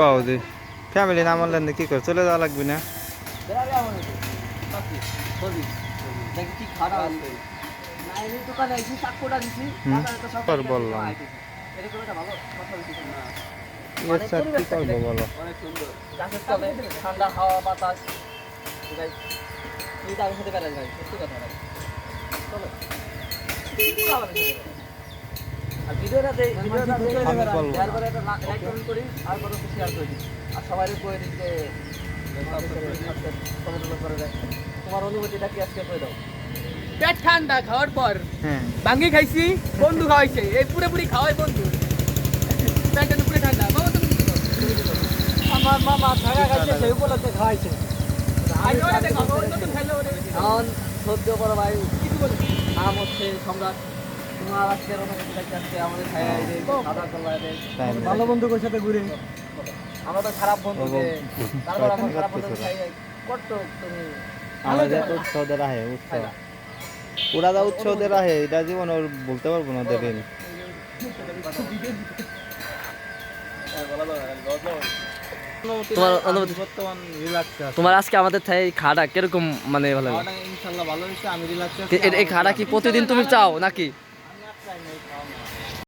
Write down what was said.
কও the family না মানলেন কি করে চলে যাওয়া লাগবে না? বললাম ঠান্ডা হাওয়া বাতাস সাথে বেড়াই ভাই সত্যি কথা ভাই আর ভিডিওটা লাইক কমেন্ট করি আর কত শেয়ার করে দিই আর সবাই করে দিই যে তোমার অনুভূতিটা কি আজকে করে দাও। পেট ঠান্ডা খাওয়ার পর ভাঙ্গি খাইছি, বন্ধু খাওয়াইছে, এই পুরোপুরি খাওয়াই বন্ধু। পেটটা পুরো ঠান্ডা। আমার মামা ছাড়া খাইছে, সেই উপলক্ষে খাওয়াইছে। এখন সদ্য বড় ভাই নাম হচ্ছে সম্রাট। তোমার আজকের অনুভূতিটা আজকে আমাদের ভালো বন্ধুদের সাথে ঘুরে আমরা তো খারাপ বন্ধু, তারপর আমার খারাপ বন্ধু করতো তুমি আমাদের উৎসবদের আহে উৎসব ওরা যা উৎসবদের আহে এটা জীবন ওর বলতে পারবো না দেবেন। তোমার আজকে আমাদের খাড়া কিরকম মানে ভালো লাগে? ইনশাআল্লাহ ভালো হয়েছে, আমি রিল্যাক্স। এই খাড়া কি প্রতিদিন তুমি চাও নাকি?